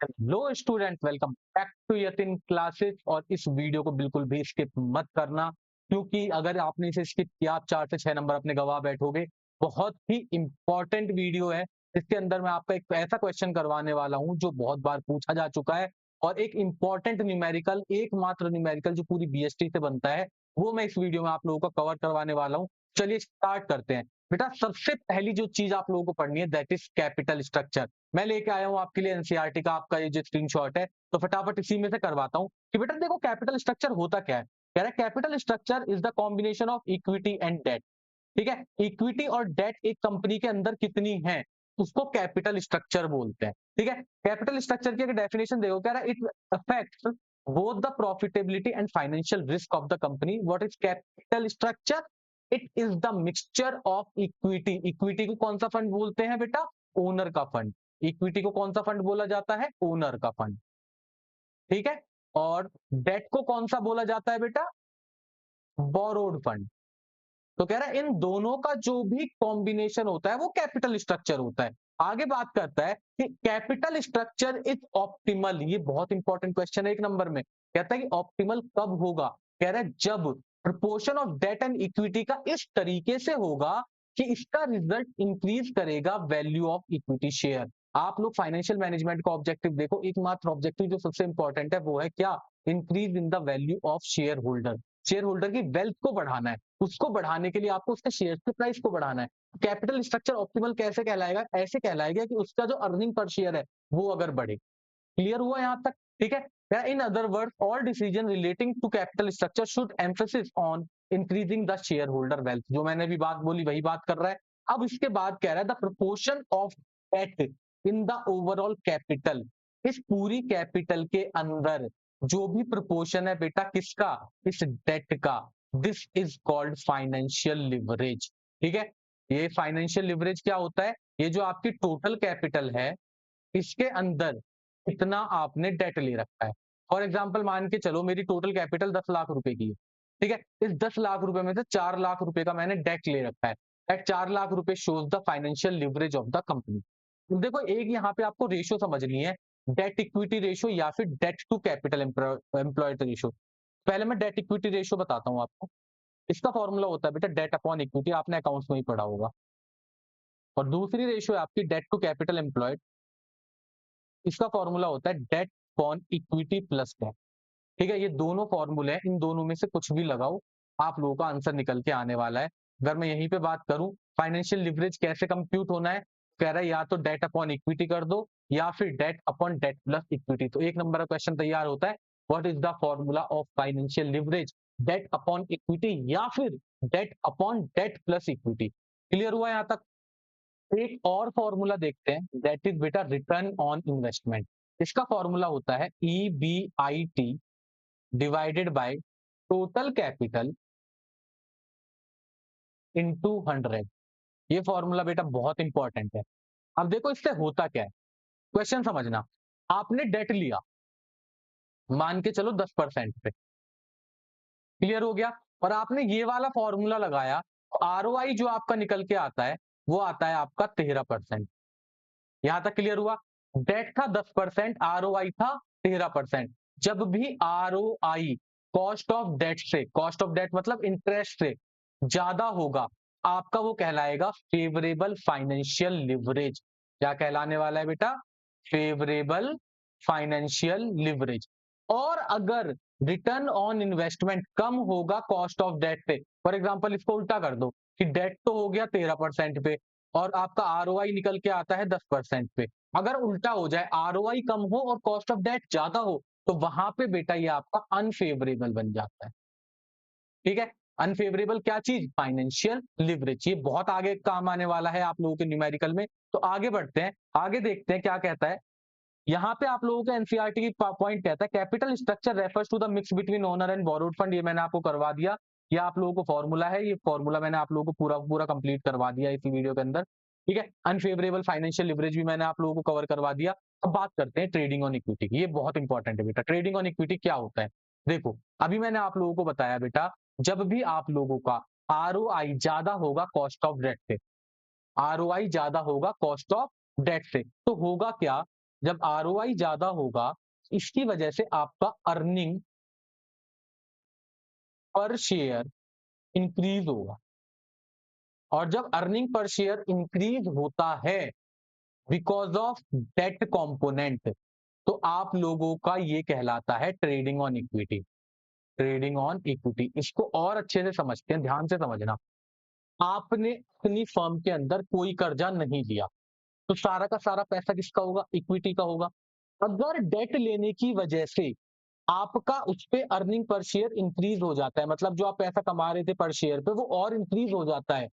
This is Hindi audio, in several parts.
Hello student, welcome back to Yatin classes. और इस वीडियो को बिल्कुल भी स्किप मत करना, क्योंकि अगर आपने इसे स्किप किया आप 4 से 6 नंबर अपने गवा बैठोगे। बहुत ही इंपॉर्टेंट वीडियो है। इसके अंदर मैं आपका एक ऐसा क्वेश्चन करवाने वाला हूं जो बहुत बार पूछा जा चुका है, और एक इंपॉर्टेंट न्यूमेरिकल, एकमात्र न्यूमेरिकल जो पूरी बीएसटी से बनता है, वो मैं इस वीडियो में आप लोगों को कवर करवाने वाला हूं। चलिए स्टार्ट करते हैं। बेटा, सबसे पहली जो चीज आप लोगों को पढ़नी है दैट इज कैपिटल स्ट्रक्चर। मैं लेके आया हूं आपके लिए एनसीईआरटी का आपका ये जो स्क्रीनशॉट है, तो फटाफट इसी में से करवाता हूं कि बेटा देखो कैपिटल स्ट्रक्चर होता क्या है। कह रहा है capital structure is the combination of equity and debt. ठीक है, इक्विटी और डेट एक कंपनी के अंदर कितनी है उसको कैपिटल स्ट्रक्चर बोलते हैं। ठीक है, कैपिटल स्ट्रक्चर की अगर डेफिनेशन देखो, कह रहा है it affects both the profitability and financial risk of the company. What is capital structure? It is the mixture of equity. Equity को कौन सा फंड बोलते हैं बेटा? ओनर का फंड। इक्विटी को कौन सा फंड बोला जाता है? ओनर का फंड। ठीक है, और डेट को कौन सा बोला जाता है बेटा? Borrowed fund. तो कह रहा है इन दोनों का जो भी कॉम्बिनेशन होता है वो कैपिटल स्ट्रक्चर होता है। आगे बात करता है कि कैपिटल स्ट्रक्चर इज ऑप्टिमल। ये बहुत इंपॉर्टेंट क्वेश्चन है, एक नंबर में। कहता है कि ऑप्टिमल कब होगा? कह रहा है जब proportion of debt and equity का इस तरीके से होगा कि इसका रिजल्ट इंक्रीज करेगा वैल्यू ऑफ इक्विटी शेयर। आप लोग फाइनेंशियल मैनेजमेंट का ऑब्जेक्टिव देखो, एकमात्र ऑब्जेक्टिव जो सबसे इंपॉर्टेंट है वो है क्या? Increase in the value of share holder. Share holder की वेल्थ को बढ़ाना है। उसको बढ़ाने के लिए आपको उसके शेयर के प्राइस को बढ़ाना है। कैपिटल स्ट्रक्चर ऑप्टिमल कैसे कहलाएगा? ऐसे कहलाएगा कि उसका जो अर्निंग पर शेयर है वो अगर बढ़े। क्लियर हुआ यहां तक? ठीक है, in other word all decision relating to capital structure should emphasis on increasing the share holder wealth. जो मैंने भी बात बोली वही बात कर रहा है। अब इसके बाद कह रहा है the proportion of debt in the overall capital. इस पूरी कैपिटल के अंदर जो भी प्रोपोर्शन है बेटा किसका? इस डेट का। This is called financial leverage. ठीक है, ये फाइनेंशियल लिवरेज क्या होता है? ये जो आपकी टोटल कैपिटल है इसके अंदर इतना आपने डेट ले रखा है। फॉर एग्जाम्पल मान के चलो मेरी टोटल कैपिटल 10 लाख रुपए की है। ठीक है, इस 10 लाख रुपए में से 4 लाख रुपए का मैंने डेट ले रखा है। एट 4 लाख रुपए shows the financial leverage of the company. देखो एक यहाँ पे आपको रेशियो समझनी है, डेट इक्विटी रेशियो या फिर debt to capital employed ratio. पहले मैं डेट इक्विटी रेशियो बताता हूँ आपको। इसका फॉर्मूला होता है बेटा डेट अपॉन इक्विटी, आपने अकाउंट्स में ही पढ़ा होगा। और दूसरी रेशियो है आपकी डेट टू कैपिटल एम्प्लॉयड। इसका फॉर्मूला होता है debt upon equity plus debt. ठीक है, ये दोनों फॉर्मूले हैं, इन दोनों में से कुछ भी लगाओ आप लोगों का आंसर निकल के आने वाला है। अगर मैं यहीं पे बात करूं फाइनेंशियल लिवरेज कैसे कंप्यूट होना है, कह रहा है या तो डेट अपॉन इक्विटी कर दो या फिर debt upon debt plus equity. तो एक नंबर का क्वेश्चन तैयार होता है, what is the formula of financial leverage? Debt upon equity या फिर debt upon debt plus equity. Clear हुआ यहां तक? एक और फॉर्मूला देखते हैं दैट इज बेटा रिटर्न ऑन इन्वेस्टमेंट। इसका फॉर्मूला होता है EBIT divided by total capital into 100। ये फॉर्मूला बेटा बहुत इंपॉर्टेंट है। अब देखो इससे होता क्या है, क्वेश्चन समझना। आपने डेट लिया मान के चलो 10% पे। क्लियर हो गया? और आपने ये वाला फॉर्मूला लगाया, ROI जो आपका निकल के आता है वो आता है आपका 13%। यहां तक क्लियर हुआ? डेट था 10%, ROI था 13%। जब भी ROI कॉस्ट ऑफ डेट से, कॉस्ट ऑफ डेट मतलब इंटरेस्ट से ज्यादा होगा, आपका वो कहलाएगा फेवरेबल फाइनेंशियल लिवरेज। क्या कहलाने वाला है बेटा? Favourable financial leverage. और अगर रिटर्न ऑन इन्वेस्टमेंट कम होगा कॉस्ट ऑफ डेट पे, फॉर एग्जांपल इसको उल्टा कर दो कि डेट तो हो गया 13% पे और आपका ROI निकल के आता है 10% पे। अगर उल्टा हो जाए, ROI कम हो और कॉस्ट ऑफ डेट ज्यादा हो, तो वहां पे बेटा ये आपका अनफेवरेबल बन जाता है। ठीक है, अनफेवरेबल क्या चीज? Financial leverage. ये बहुत आगे काम आने वाला है आप लोगों के न्यूमेरिकल में। तो आगे बढ़ते हैं, आगे देखते हैं क्या कहता है। यहाँ पे आप लोगों के एनसीईआरटी की पॉइंट कहता है capital structure refers to the mix between owner and borrowed fund. ये मैंने आपको करवा दिया, ये आप लोगों को फॉर्मूला है, ये फॉर्मूला मैंने आप लोगों को पूरा पूरा कंप्लीट करवा दिया इसी वीडियो के अंदर। ठीक है, अनफेवरेबल फाइनेंशियल लिवरेज भी मैंने आप लोगों को कवर करवा दिया। अब बात करते हैं ट्रेडिंग ऑन इक्विटी की। ये बहुत इंपॉर्टेंट है बेटा, ट्रेडिंग ऑन इक्विटी क्या होता है? देखो अभी मैंने आप लोगों को बताया बेटा, जब भी आप लोगों का ROI ज्यादा होगा कॉस्ट ऑफ डेट से, ROI ज्यादा होगा कॉस्ट ऑफ डेट से, तो होगा क्या जब आरओआई ज्यादा होगा, इसकी वजह से आपका अर्निंग पर शेयर इंक्रीज होगा, और जब अर्निंग पर शेयर इंक्रीज होता है बिकॉज ऑफ डेट कंपोनेंट, तो आप लोगों का ये कहलाता है trading on equity. Trading on equity, इसको और अच्छे से समझते हैं, ध्यान से समझना। आपने अपनी फर्म के अंदर कोई कर्जा नहीं लिया, तो सारा का सारा पैसा किसका होगा? इक्विटी का होगा। अगर डेट लेने की वजह से आपका उस पे अर्निंग पर शेयर इंक्रीज हो जाता है, मतलब जो आप पैसा कमा रहे थे पर शेयर पे वो और इंक्रीज हो जाता है,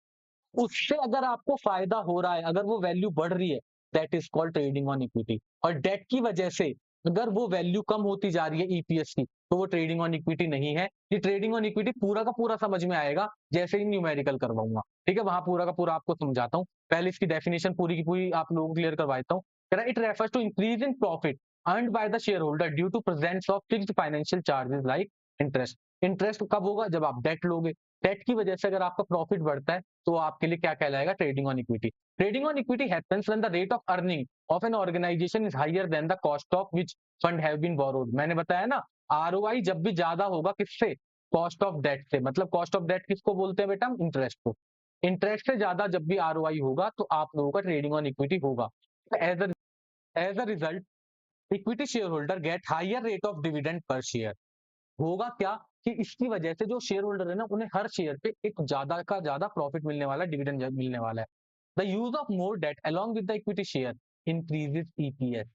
उससे अगर आपको फायदा हो रहा है, अगर वो वैल्यू बढ़ रही है, that is called trading on equity. और डेट की वजह से अगर वो वैल्यू कम होती जा रही है ईपीएस की, तो वो ट्रेडिंग ऑन इक्विटी नहीं है। ये ट्रेडिंग ऑन इक्विटी पूरा का पूरा समझ में आएगा जैसे ही न्यूमेरिकल करवाऊंगा, ठीक है? वहां पूरा का पूरा आपको समझाता हूँ। पहले इसकी डेफिनेशन पूरी की पूरी आप लोगों को क्लियर करवा देता हूँ। It refers to increase in profit earned by the shareholder due to presence of fixed financial charges like interest। Interest कब होगा? जब आप डेट लोगे। डेट की वजह से अगर आपका प्रॉफिट बढ़ता है, तो आपके लिए क्या कहलाएगा? Trading on equity. Trading on equity happens when the rate of earning of an organisation is higher than the cost of which fund have been borrowed. मैंने बताया ना, आरओआई जब भी ज्यादा होगा किससे? कॉस्ट ऑफ डेट से। मतलब कॉस्ट ऑफ डेट किसको बोलते हैं बेटा? इंटरेस्ट को। इंटरेस्ट से ज्यादा जब भी आरओआई होगा, तो आप लोगों का ट्रेडिंग ऑन इक्विटी होगा। As a result, equity share holder get higher rate of dividend per share. होगा क्या कि इसकी वजह से जो शेयर होल्डर है ना, उन्हें हर शेयर पे एक ज्यादा का ज्यादा प्रॉफिट मिलने वाला है, डिविडेंड मिलने वाला है। The use of more debt along with the equity share increases EPS.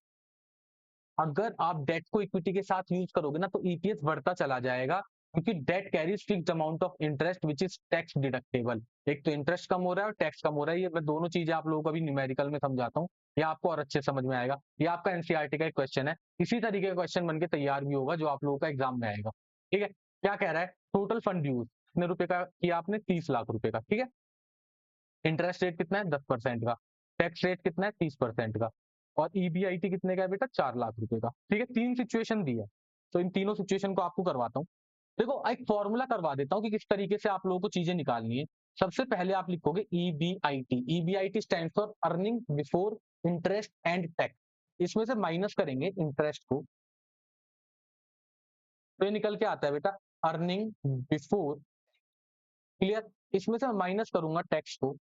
अगर आप डेट को इक्विटी के साथ यूज करोगे ना, तो ईपीएस बढ़ता चला जाएगा, क्योंकि that carries fixed amount of interest which is tax deductible. एक तो इंटरेस्ट कम हो रहा है और टैक्स कम हो रहा है। ये मैं दोनों चीजें आप लोगों को अभी न्यूमेरिकल में समझाता हूँ, ये आपको और अच्छे समझ में आएगा। ये आपका एनसीईआरटी का एक क्वेश्चन है, इसी तरीके का क्वेश्चन बन के तैयार भी होगा जो आप लोगों का एग्जाम में आएगा। ठीक है, क्या कह रहा है? टोटल फंड यूज कितने रुपए का किया आपने? 30 लाख रुपए का। ठीक है, इंटरेस्ट रेट कितना है? 10% का। टैक्स रेट कितना है? 30% का। और ईबीआईटी कितने का है बेटा? 4 लाख रुपए का। ठीक है, तीन सिचुएशन दी है, तो इन तीनों सिचुएशन को आपको करवाता हूँ। देखो, एक फॉर्मूला करवा देता हूँ कि किस तरीके से आप लोगों को चीजें निकालनी है। सबसे पहले आप लिखोगे EBIT. EBIT stand for earning before interest and tax. इसमें से माइनस करेंगे इंटरेस्ट को, तो ये निकल के आता है बेटा अर्निंग बिफोर। क्लियर? इसमें से माइनस करूंगा टैक्स को,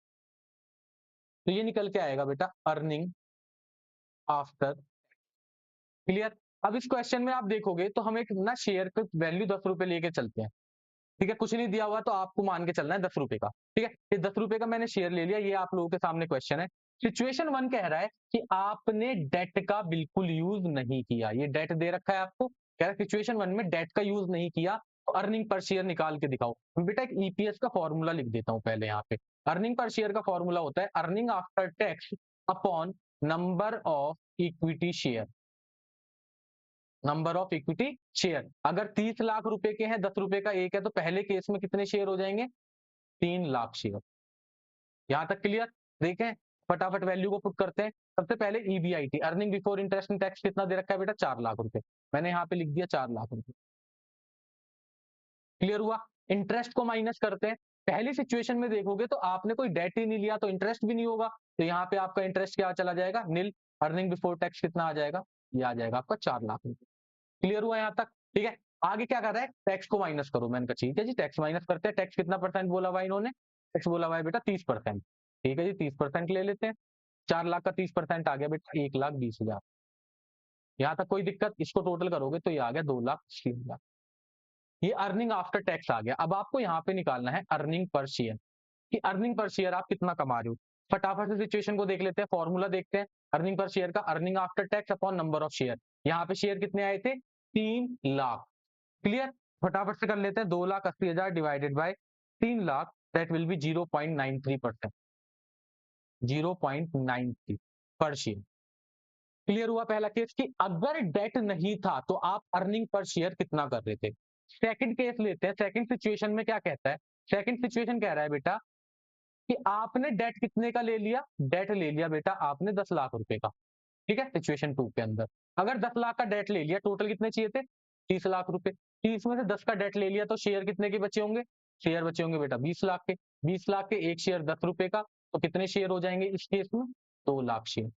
तो ये निकल के आएगा बेटा अर्निंग आफ्टर। क्लियर? अब इस क्वेश्चन में आप देखोगे तो हम एक ना शेयर की वैल्यू 10 रुपए लेके चलते हैं। ठीक है, कुछ नहीं दिया हुआ तो आपको मान के चलना है 10 रुपए का। ठीक है, ये 10 रुपए का मैंने शेयर ले लिया, ये आप लोगों के सामने क्वेश्चन है। सिचुएशन 1 कह रहा है कि आपने डेट का बिल्कुल यूज नहीं किया। ये डेट दे रखा है आपको, कह रहा है सिचुएशन 1 में डेट का यूज नहीं किया, तो अर्निंग पर शेयर निकाल के दिखाओ। बेटा एक ईपीएस का फॉर्मूला लिख देता हूं पहले यहाँ पे। अर्निंग पर शेयर का फॉर्मूला होता है earning after tax upon number of equity share. Number of equity share. अगर 30 लाख रुपए के हैं, 10 रुपए का एक है, तो पहले केस में कितने शेयर हो जाएंगे? 3 लाख शेयर। यहां तक क्लियर? देखें, फटाफट वैल्यू को पुट करते हैं। सबसे पहले EBIT earning before interest and tax कितना दे रखा है बेटा? 4 लाख रुपए। मैंने यहाँ पे लिख दिया 4 लाख रुपए। क्लियर हुआ? इंटरेस्ट को माइनस करते हैं। पहली सिचुएशन में देखोगे तो आपने कोई डेट ही नहीं लिया, तो इंटरेस्ट भी नहीं होगा, तो यहाँ पे आपका इंटरेस्ट क्या चला जाएगा? नील। अर्निंग बिफोर टैक्स कितना आ जाएगा? ये आ जाएगा आपका 4 लाख रुपए। क्लियर हुआ यहाँ तक? ठीक है, आगे क्या कर रहा है? टैक्स को माइनस करो। मैंने कहा ठीक है जी, टैक्स माइनस करते हैं। टैक्स कितना परसेंट बोला हुआ इन्होंने? टैक्स बोला हुआ है बेटा 30%। ठीक है जी, 30% ले लेते हैं। 4 लाख का 30% आ गया बेटा 1,20,000। यहाँ तक कोई दिक्कत? इसको टोटल करोगे तो ये आ गया 2,80,000। ये अर्निंग आफ्टर टैक्स आ गया। अब आपको यहाँ पे निकालना है अर्निंग पर शेयर, कि अर्निंग पर शेयर आप कितना कमा रहे हो। फटाफट से सिचुएशन को देख लेते हैं, फॉर्मूला देखते हैं अर्निंग पर शेयर का। Earning after tax upon number of share. यहाँ पे शेयर कितने आए थे? 3 लाख। क्लियर? फटाफट से कर लेते हैं। 2,80,000 divided by 3 lakh, that will be 0.93%। 0.93 पर शेयर। क्लियर हुआ पहला केस कि अगर डेट नहीं था तो आप अर्निंग पर शेयर कितना कर रहे थे। सेकंड केस लेते हैं। सेकंड सिचुएशन में क्या कहता है? सेकंड सिचुएशन कह रहा है बेटा कि आपने डेट कितने का ले लिया? डेट ले लिया बेटा आपने 10 लाख रुपए का। ठीक है, सिचुएशन 2 के अंदर अगर 10 लाख का डेट ले लिया, टोटल कितने चाहिए थे? 30 लाख रुपए। 30 में से 10 का डेट ले लिया, तो शेयर कितने के बचे होंगे? शेयर बचे होंगे बेटा 20 लाख के। 20 लाख के एक शेयर 10 रुपए का, तो कितने शेयर हो जाएंगे इस केस में? 2 लाख शेयर।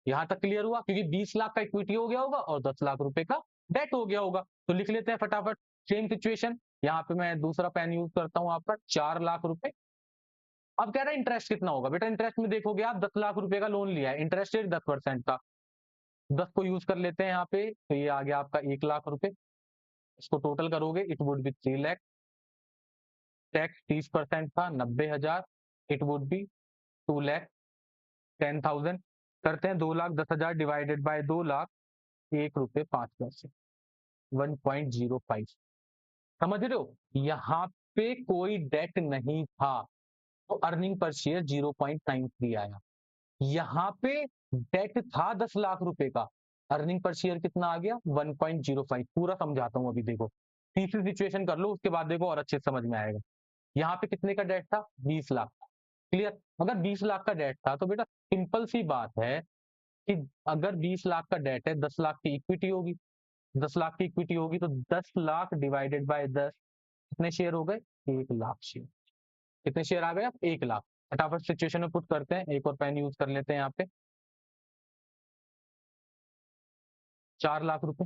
यहां तक क्लियर हुआ, क्योंकि 20 लाख का इक्विटी हो गया होगा और 10 लाख रुपए का डेट हो गया होगा। तो लिख लेते हैं फटाफट सेम सिचुएशन। यहाँ पे मैं दूसरा पेन यूज करता हूँ आपका, 4 लाख रुपए। अब कह रहा है इंटरेस्ट कितना होगा बेटा, इंटरेस्ट में देखोगे आप 10 लाख रुपए का लोन लिया है, इंटरेस्ट रेट 10% का, 10 को यूज कर लेते हैं यहाँ पे, तो ये आ गया आपका 1 लाख रुपए। इसको टोटल करोगे it would B 3 lakh. Tax 30% था, 90,000, इट वुड बी 2 लाख 10,000। करते हैं 2,10,000 डिवाइडेड बाय 2 लाख, 1 रुपए 5 पैसे, 1.05। समझ रहे हो, यहाँ पे कोई डेट नहीं था तो अर्निंग पर शेयर 0.93 आया। यहाँ पे डेट था 10 लाख रुपए का, अर्निंग पर शेयर कितना आ गया 1.05। पूरा समझाता हूं अभी, देखो तीसरी सिचुएशन कर लो, उसके बाद देखो और अच्छे से समझ में आएगा। यहाँ पे कितने का डेट था, 20 लाख। क्लियर, अगर 20 लाख का डेट था तो बेटा सिंपल सी बात है कि अगर 20 लाख का डेट है, 10 लाख की इक्विटी होगी, 10 लाख की इक्विटी होगी तो 10 लाख डिवाइडेड बाय 10, कितने शेयर हो गए, 1 लाख शेयर। कितने शेयर आ गए, 1 लाख। फटाफट सिचुएशन में पुट करते हैं, एक और पेन यूज कर लेते हैं यहाँ पे। 4 लाख रुपए,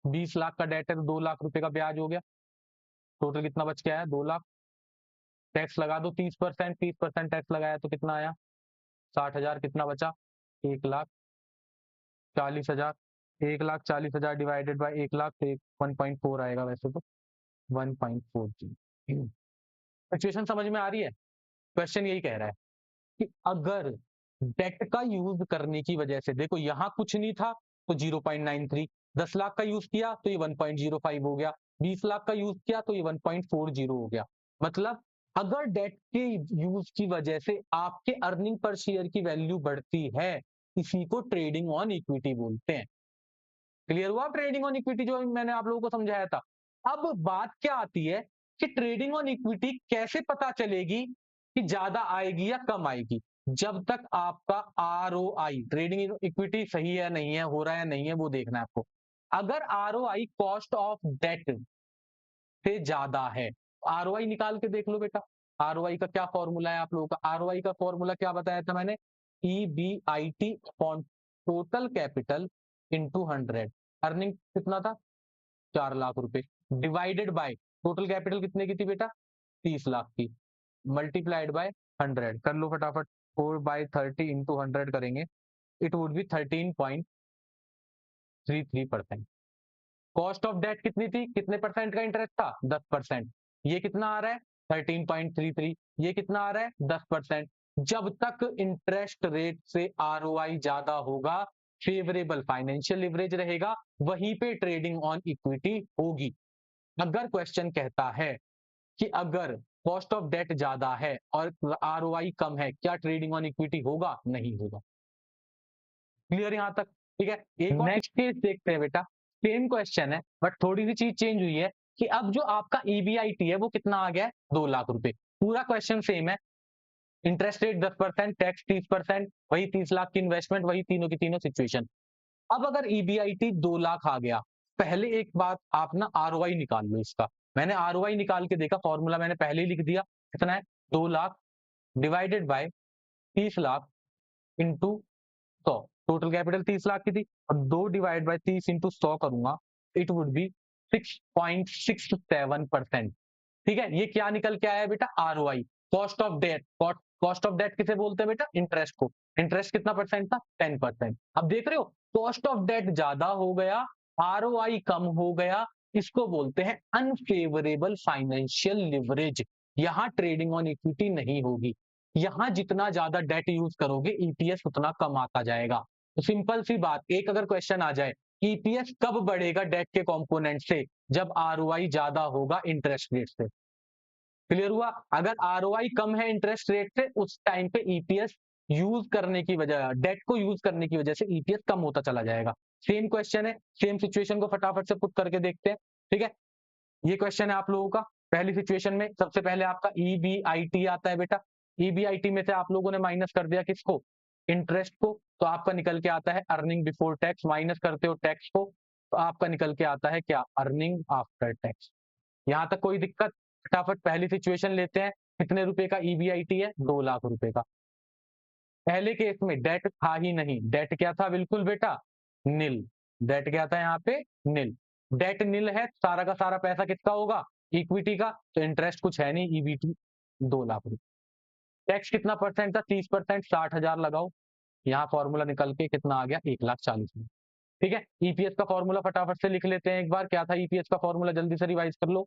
20 लाख का डेट है तो 2 लाख रुपए का ब्याज हो गया, टोटल कितना बच गया है, 2 लाख। टैक्स लगा दो 30%, 30% टैक्स लगाया तो कितना आया, 60,000। कितना बचा, 1,40,000। 1,40,000 डिवाइडेड बाय 1 लाख, तो 1.4 आएगा वैसे तो, 1.4 सिचुएशन समझ में आ रही है। क्वेश्चन यही कह रहा है कि अगर डेट का यूज करने की वजह से, देखो यहां कुछ नहीं था तो 0.93, 10 लाख का यूज किया तो ये 1.05 हो गया, 20 लाख का यूज किया तो ये 1.40 हो गया। मतलब अगर डेट के यूज की वजह से आपके अर्निंग पर शेयर की वैल्यू बढ़ती है, इसी को ट्रेडिंग ऑन इक्विटी बोलते हैं। क्लियर हुआ, ट्रेडिंग ऑन इक्विटी जो मैंने आप लोगों को समझाया था। अब बात क्या आती है कि ट्रेडिंग ऑन इक्विटी कैसे पता चलेगी कि ज्यादा आएगी या कम आएगी, जब तक आपका आरओआई, ट्रेडिंग इक्विटी सही है नहीं है, हो रहा है नहीं है, वो देखना है आपको। अगर आरओआई कॉस्ट ऑफ डेट से ज्यादा है, आरओआई निकाल के देख लो बेटा। आरओआई का क्या फॉर्मूला है आप लोगों का, आरओआई का फॉर्मूला क्या बताया था मैंने, EBIT upon total capital into 100। Earning कितना था, 4 लाख रुपए, डिवाइडेड बाय टोटल कैपिटल कितने की थी बेटा, 30 लाख की, मल्टीप्लाइड बाय 100। कर लो फटाफट, 4/30 इंटू 100 करेंगे, it would be 13.33%। Cost of debt कितनी थी, कितने परसेंट का इंटरेस्ट था, 10%। ये कितना आ रहा है, 13.33। ये कितना आ रहा है, 10%। जब तक इंटरेस्ट रेट से आरओआई ज्यादा होगा, फेवरेबल फाइनेंशियल लिवरेज रहेगा, वहीं पे ट्रेडिंग ऑन इक्विटी होगी। अगर क्वेश्चन कहता है कि अगर कॉस्ट ऑफ डेट ज्यादा है और आरओआई कम है, क्या ट्रेडिंग ऑन इक्विटी होगा, नहीं होगा। क्लियर यहां तक, ठीक है। एक नेक्स्ट केस देखते हैं बेटा, सेम क्वेश्चन है बट थोड़ी सी चीज चेंज हुई है कि अब जो आपका ईबीआईटी है वो कितना आ गया है, 2 लाख रुपए। पूरा क्वेश्चन सेम है, इंटरेस्ट रेट 10%, टैक्स 30%, वही 30 लाख की इन्वेस्टमेंट, वही तीनों की तीनों सिचुएशन। अब अगर ईबीआईटी 2 लाख आ गया, पहले एक बात आप ना आरओआई निकाल लो इसका। मैंने आरओआई निकाल के देखा, फॉर्मूला मैंने पहले ही लिख दिया, कितना है, 2 lakh divided by 30 lakh into 100। Total capital 30 lakh की थी, और 2 डिवाइड बाय 30 इंटू 100 करूंगा, इट वुड बी 6.67%। ठीक है, ये क्या निकल के आया बेटा, ROI, cost of debt. Cost of debt किसे बोलते हैं बेटा, इंटरेस्ट को। इंटरेस्ट कितना परसेंट था, 10%। अब देख रहे हो, कॉस्ट ऑफ डेट ज्यादा हो गया, आरओआई कम हो गया, इसको बोलते हैं अनफेवरेबल फाइनेंशियल लिवरेज। यहां ट्रेडिंग ऑन इक्विटी नहीं होगी, यहां जितना ज्यादा डेट यूज करोगे ईपीएस उतना कम आता जाएगा। तो सिंपल सी बात, एक अगर क्वेश्चन आ जाए, ईपीएस कब बढ़ेगा डेट के कंपोनेंट से, जब आरओआई ज्यादा होगा इंटरेस्ट रेट से। क्लियर हुआ, अगर आरओआई कम है इंटरेस्ट रेट से, उस टाइम पे ईपीएस यूज करने की वजह, डेट को यूज करने की वजह से ईपीएस कम होता चला जाएगा। सेम क्वेश्चन है, सेम सिचुएशन को फटाफट से पुट करके देखते हैं। ठीक है, ये क्वेश्चन है आप लोगों का। पहली सिचुएशन में सबसे पहले आपका ईबीआईटी आता है बेटा, ईबीआईटी में से आप लोगों ने माइनस कर दिया किसको, इंटरेस्ट को, तो आपका निकल के आता है अर्निंग बिफोर टैक्स। माइनस करते हो टैक्स को तो आपका निकल के आता है क्या, अर्निंग आफ्टर टैक्स। यहां तक कोई दिक्कत, फटाफट पहली सिचुएशन लेते हैं, कितने रुपए का ईबीआईटी है, 2 लाख रुपए का। पहले केस में डेट था ही नहीं, डेट क्या था बिल्कुल बेटा, नील। डेट क्या था यहाँ पे, नील। डेट नील है, सारा का सारा पैसा किसका होगा, इक्विटी का, तो इंटरेस्ट कुछ है नहीं, ईबीटी 2 लाख रुपए। टैक्स कितना परसेंट था, 30%, 60,000 लगाओ, यहाँ फॉर्मूला निकल के कितना आ गया, 1,40,000। ठीक है, ईपीएस का फॉर्मूला फटाफट से लिख लेते हैं एक बार, क्या था ईपीएस का फॉर्मूला, जल्दी से रिवाइज कर लो।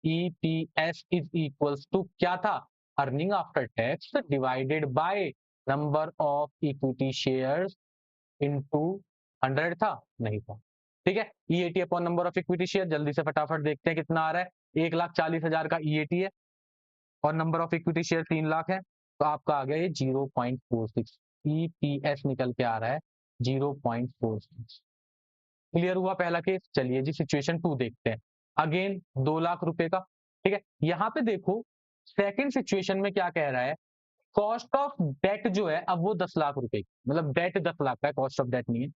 ईपीएस इज इक्वल्स टू क्या था, earning after tax divided by number of equity shares into 100 था, नहीं था। ठीक है, EAT upon number of equity share, जल्दी से फटाफट देखते हैं कितना आ रहा है, 1,40,000 का ईएटी है और number of equity share 3 lakh है, तो आपका आ गया ये 0.46। ईपीएस निकल के आ रहा है 0.46। क्लियर हुआ पहला केस। चलिए जी सिचुएशन 2 देखते हैं। अगेन 2 लाख रुपए का। ठीक है, यहाँ पे देखो सेकंड सिचुएशन में क्या कह रहा है, कॉस्ट ऑफ डेट जो है अब वो 10 लाख रुपए की, मतलब डेट 10 लाख का है, कॉस्ट ऑफ डेट नहीं है,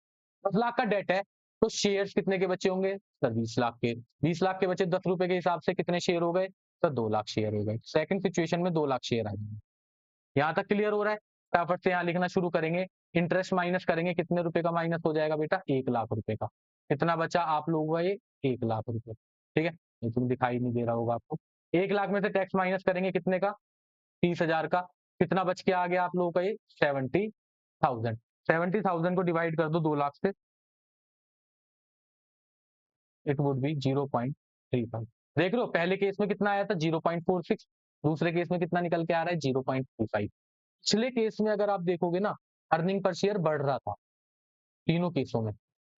10 लाख का डेट है, तो शेयर्स कितने के बचे होंगे सर, 20 लाख के। 20 लाख के बचे 10 रुपए के हिसाब से कितने शेयर हो गए सर, 2 लाख शेयर हो गए। सेकंड सिचुएशन में 2 लाख शेयर आ जाएंगे। यहाँ तक क्लियर हो रहा है, फटाफट से यहाँ लिखना शुरू करेंगे, इंटरेस्ट माइनस करेंगे, कितने रुपए का माइनस हो जाएगा बेटा, 1 लाख रुपए का। कितना बचा आप लोगों का, ये 1 लाख रुपए। ठीक है, ये तुम दिखाई नहीं दे रहा होगा आपको। 1 लाख में से टैक्स माइनस करेंगे कितने का, 30,000 का, कितना बच के आ गया आप लोगों का, ये 70,000। 70,000 को डिवाइड कर दो 2 लाख से, इट वुड बी 0.35। देख लो पहले केस में कितना आया था 0.46, दूसरे केस में कितना निकल के आ रहा है 0.35। पिछले केस में अगर आप देखोगे ना, अर्निंग पर शेयर बढ़ रहा था तीनों केसों में,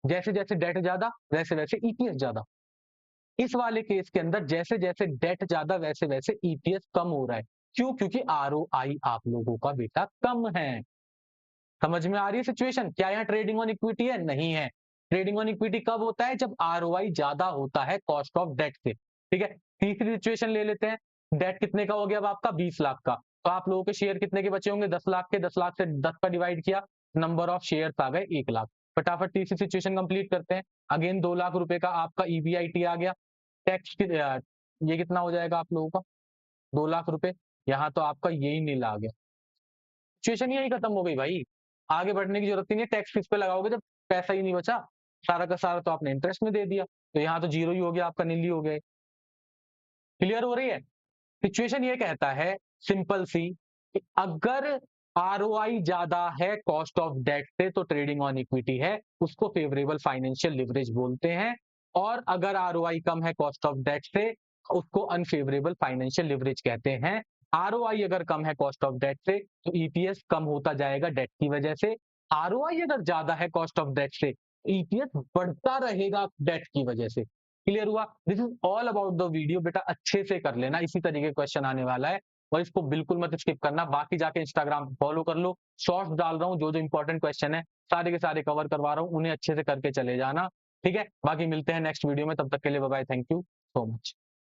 जैसे जैसे डेट ज्यादा वैसे वैसे ईपीएस ज्यादा। इस वाले केस के अंदर जैसे जैसे डेट ज्यादा वैसे वैसे ईपीएस कम हो रहा है। क्यों, क्योंकि आरओआई आप लोगों का बेटा कम है। समझ में आ रही है सिचुएशन, क्या यहाँ ट्रेडिंग ऑन इक्विटी है, नहीं है। ट्रेडिंग ऑन इक्विटी कब होता है, जब आरओआई ज्यादा होता है कॉस्ट ऑफ डेट से। ठीक है, तीसरी सिचुएशन ले लेते हैं, डेट कितने का हो गया अब आपका 20 लाख का, तो आप लोगों के शेयर कितने के बचे होंगे 10 लाख के, 10 लाख से 10 का डिवाइड किया, नंबर ऑफ शेयर आ गए 1 लाख। फटाफट तीसरी सिचुएशन कंप्लीट करते हैं। अगेन 2 लाख रुपए का आपका ईबीआईटी आ गया, टैक्स ये कितना हो जाएगा आप लोगों का 2 लाख रुपए, यहाँ तो आपका यही नील आ गया। सिचुएशन यही खत्म हो गई भाई, आगे बढ़ने की जरूरत ही नहीं है। टैक्स किस पे लगाओगे जब पैसा ही नहीं बचा, सारा का सारा तो आपने इंटरेस्ट में दे दिया, तो यहाँ तो जीरो ही हो गया आपका, नील ही हो गया। क्लियर हो रही है सिचुएशन, ये कहता है सिंपल सी कि अगर आरओआई ज्यादा है कॉस्ट ऑफ डेट से तो ट्रेडिंग ऑन इक्विटी है, उसको फेवरेबल फाइनेंशियल लिवरेज बोलते हैं। और अगर आरओआई कम है कॉस्ट ऑफ डेट से, उसको अनफेवरेबल फाइनेंशियल लिवरेज कहते हैं। आरओआई अगर कम है कॉस्ट ऑफ डेट से तो ईपीएस कम होता जाएगा डेट की वजह से, आरओआई अगर ज्यादा है कॉस्ट ऑफ डेट से ईपीएस बढ़ता रहेगा डेट की वजह से। क्लियर हुआ, this is all about the video. बेटा अच्छे से कर लेना, इसी तरीके क्वेश्चन आने वाला है और इसको बिल्कुल मत स्किप करना। बाकी जाके इंस्टाग्राम फॉलो कर लो, शॉर्ट्स डाल रहा हूँ, जो जो इंपॉर्टेंट क्वेश्चन है सारे के सारे कवर करवा रहा हूँ, उन्हें अच्छे से करके चले जाना। ठीक है, बाकी मिलते हैं नेक्स्ट वीडियो में, तब तक के लिए bye bye, thank you so much.